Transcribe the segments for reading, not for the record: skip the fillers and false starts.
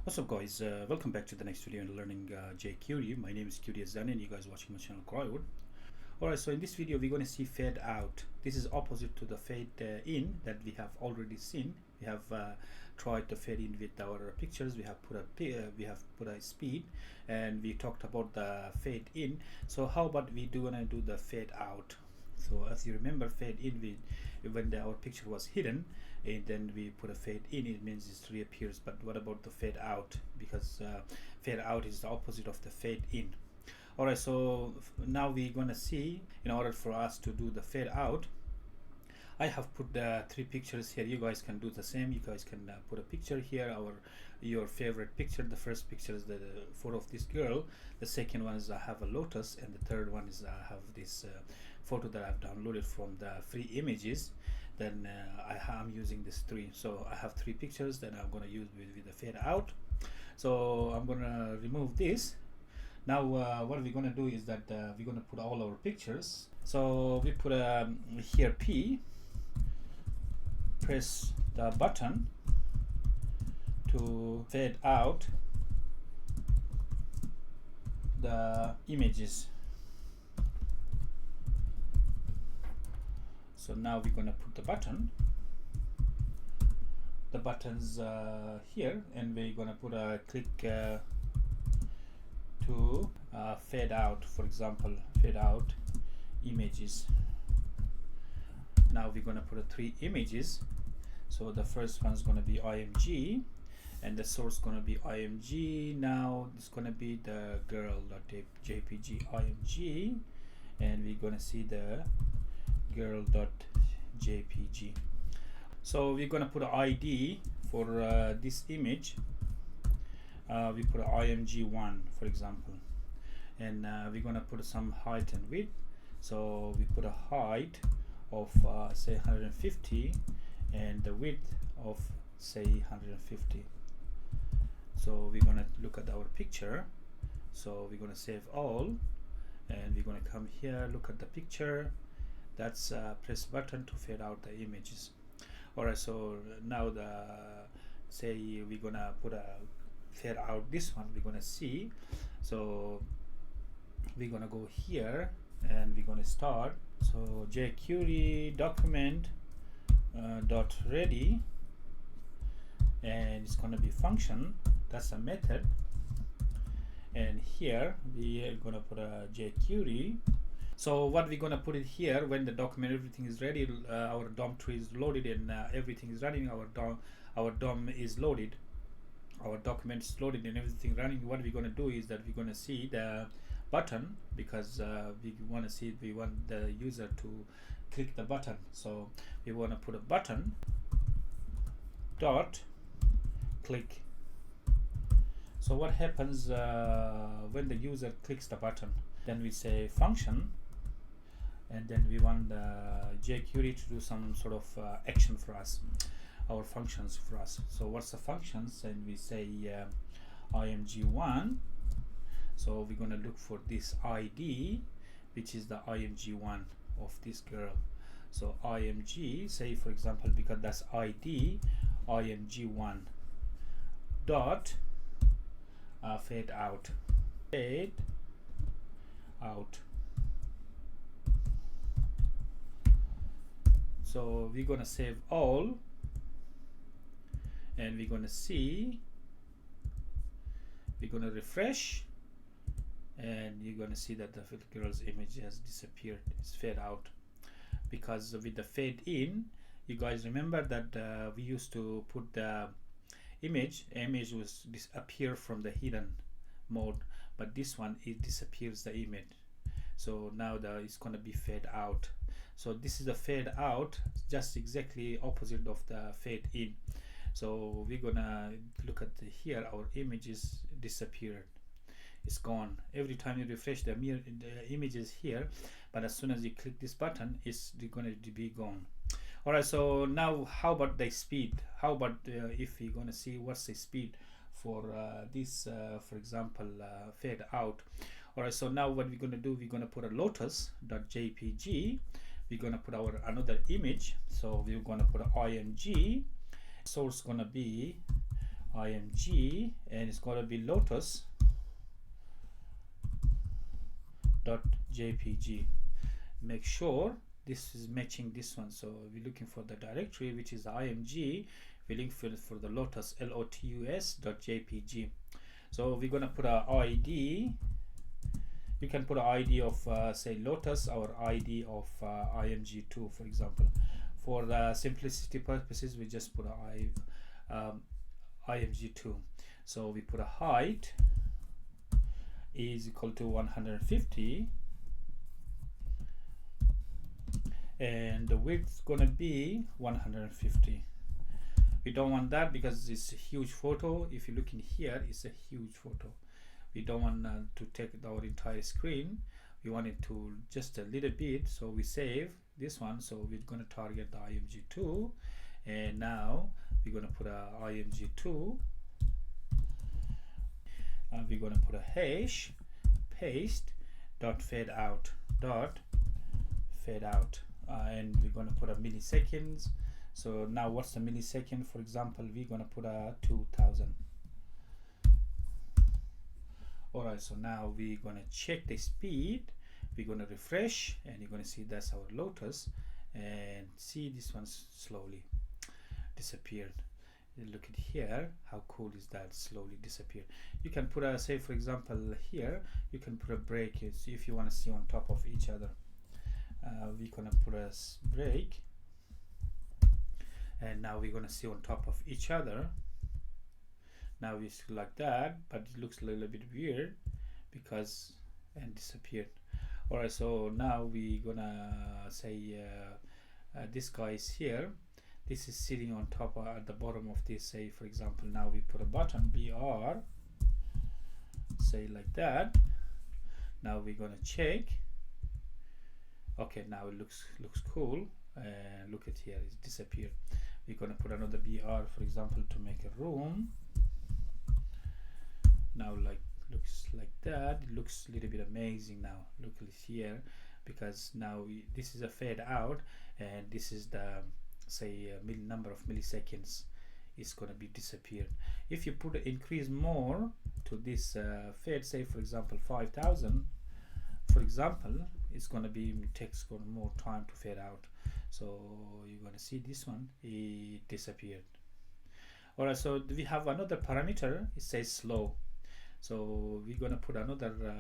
What's up guys, welcome back to the next video in learning jQuery. My name is QDSZan and you guys watching my channel Crowd. Alright, so in this video we're going to see fade out. This is opposite to the fade in that we have already seen. We have tried to fade in with our pictures. We have put a speed and we talked about the fade in. So how about we gonna do the fade out? So as you remember, fade in, when our picture was hidden and then we put a fade in, it means it reappears. But what about the fade out? Because fade out is the opposite of the fade in. Alright, so now we're gonna see, in order for us to do the fade out, I have put the three pictures here. You guys can do the same. You guys can put a picture here, your favorite picture. The first picture is the photo of this girl. The second one is I have a lotus, and the third one is I have this photo that I've downloaded from the free images. Then I'm using this three. So I have three pictures that I'm gonna use with the fade out. So I'm gonna remove this. Now what we're gonna do is that we're gonna put all our pictures. So we put here P. Press the button to fade out the images. So now we're going to put the buttons here, and we're going to put a click to fade out, for example, fade out images. Now we're going to put three images. So the first one is going to be img, and the source going to be img. Now it's going to be the girl.jpg img, and we're going to see the girl.jpg. So we're going to put an id for this image. We put img1, for example, and we're going to put some height and width. So we put a height of say 150 and the width of say 150. So we're going to look at our picture. So we're going to save all, and we're going to come here, look at the picture. That's press button to fade out the images. Alright, so now say we're going to put a fade out this one. We're going to see. So we're going to go here and we're going to start. So jQuery document dot ready, and it's going to be function. That's a method, and here we are going to put a jQuery. So what we're going to put it here, when the document everything is ready, our DOM tree is loaded and everything is running, our DOM is loaded, our document is loaded and everything running. What we're going to do is that we're going to see the button, because we want the user to click the button. So we want to put a button dot click. So what happens when the user clicks the button? Then we say function, and then we want the jQuery to do some sort of action for us, our functions for us. So what's the functions? And we say img1. So we're going to look for this ID, which is the img1 of this girl. So img, say for example, because that's ID, img1 dot fade out. Fade out. So we're going to save all, and we're going to see, we're going to refresh, and you're going to see that the girl's image has disappeared. It's fade out, because with the fade in, you guys remember that we used to put the image was disappear from the hidden mode, but this one, it disappears the image. So now it's going to be fade out. So this is the fade out, just exactly opposite of the fade in. So we're gonna look at here, our images disappeared. It's gone. Every time you refresh the image is here, but as soon as you click this button, it's going to be gone. Alright, so now how about the speed? How about if we're going to see what's the speed for this, for example, fade out? Alright, so now what we're going to do, we're going to put a lotus.jpg. We're going to put our another image. So we're going to put an img. Source going to be img, and it's going to be lotus.jpg. Make sure this is matching this one. So we're looking for the directory which is the img. We link for the lotus, lotus.jpg. so we're gonna put a id. You can put an id of say lotus or id of img2, for example. For simplicity purposes, we just put a img2. So we put a height is equal to 150, and the width is gonna be 150. We don't want that because it's a huge photo. If you look in here, it's a huge photo. We don't want to take our entire screen. We want it to just a little bit, so we save this one. So we're going to target the img2, and now we're going to put a img2. We're going to put a hash paste dot fade out, and we're going to put a milliseconds. So now what's the millisecond? For example, we're going to put a 2000. Alright, so now we're going to check the speed. We're going to refresh, and you're going to see that's our lotus, and see this one's slowly disappeared. Look at here, how cool is that? Slowly disappeared. You can put a, say for example here, you can put a break if you want to see on top of each other. We're going to put a break, and now we're going to see on top of each other. Now it's like that, but it looks a little bit weird because and disappeared. Alright, so now we're gonna say this guy is here. This is sitting on top at the bottom of this. Say for example, now we put a button BR, say like that. Now we're gonna check. Okay, now it looks cool. Look at here, it's disappeared. We're gonna put another BR, for example, to make a room. Now looks like that. It looks a little bit amazing now. Look at here, because now this is a fade out, and this is the say number of milliseconds is going to be disappeared. If you put increase more to this fade, say for example 5000, for example, it's going to be takes more time to fade out. So you're going to see this one, it disappeared. Alright, so we have another parameter. It says slow. So we're going to put another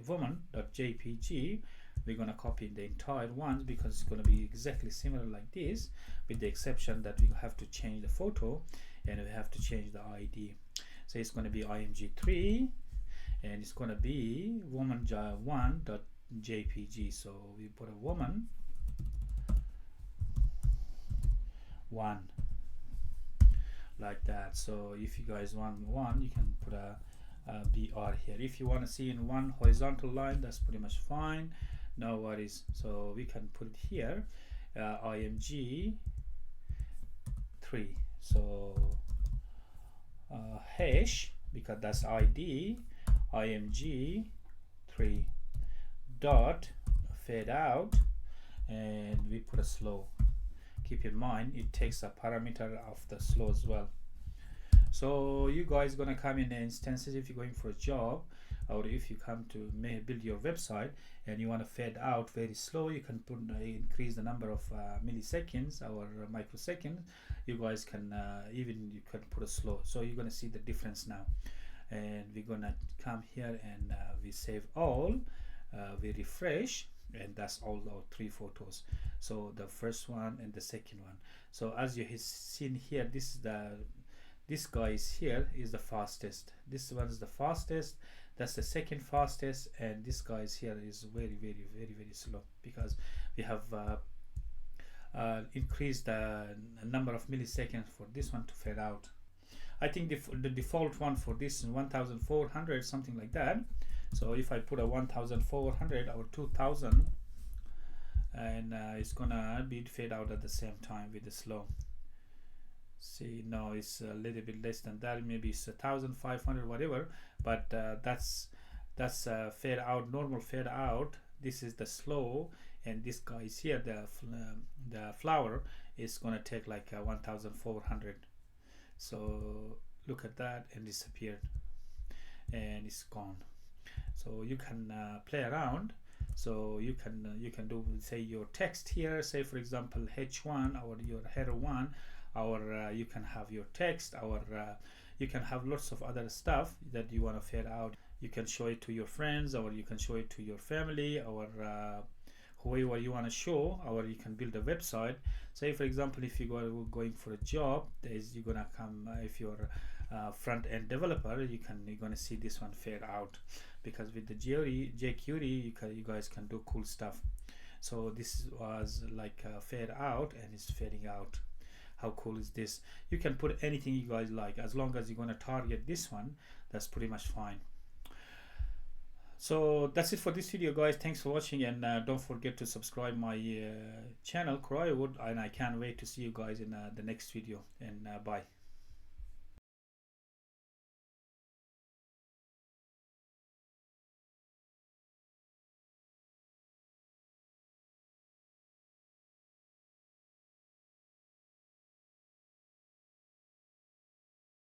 woman.jpg. We're going to copy the entire ones because it's going to be exactly similar like this, with the exception that we have to change the photo and we have to change the ID. So it's going to be img3, and it's going to be woman1.jpg. So we put a woman 1 like that. So if you guys want one, you can put a BR here. If you want to see in one horizontal line, that's pretty much fine, no worries. So we can put it here, img3. So hash, because that's ID, img3 dot fade out, and we put a slow. Keep in mind it takes a parameter of the slow as well. So you guys gonna come in instances if you're going for a job, or if you come to build your website and you want to fade out very slow, you can put increase the number of milliseconds or microseconds. You guys can even you can put a slow. So you're gonna see the difference now, and we're gonna come here and we save all, we refresh, and that's all our 3 photos. So the first one and the second one. So as you have seen here, this guy is here is the fastest. This one is the fastest. That's the second fastest, and this guy is here is very slow, because we have increased the number of milliseconds for this one to fade out. I think the default one for this is 1400, something like that. So if I put a 1400 or 2000, and it's gonna be fade out at the same time with the slow. See, no, it's a little bit less than that. Maybe it's 1500, whatever. But that's fade out, normal fade out. This is the slow, and this guy is here. The flower is gonna take like 1400 So look at that, and disappeared, and it's gone. So you can play around. So you can do, say, your text here, say for example h1 or your header 1, or you can have your text, or you can have lots of other stuff that you want to fade out. You can show it to your friends, or you can show it to your family, or whoever you want to show, or you can build a website. Say for example, if you are going for a job, you're gonna come, if you're front-end developer, you're gonna see this one fade out, because with the jQuery you guys can do cool stuff. So this was like fade out, and it's fading out. How cool is this? You can put anything you guys like, as long as you're gonna target this one, that's pretty much fine. So that's it for this video, guys. Thanks for watching, and don't forget to subscribe my channel Croywood, and I can't wait to see you guys in the next video, and bye.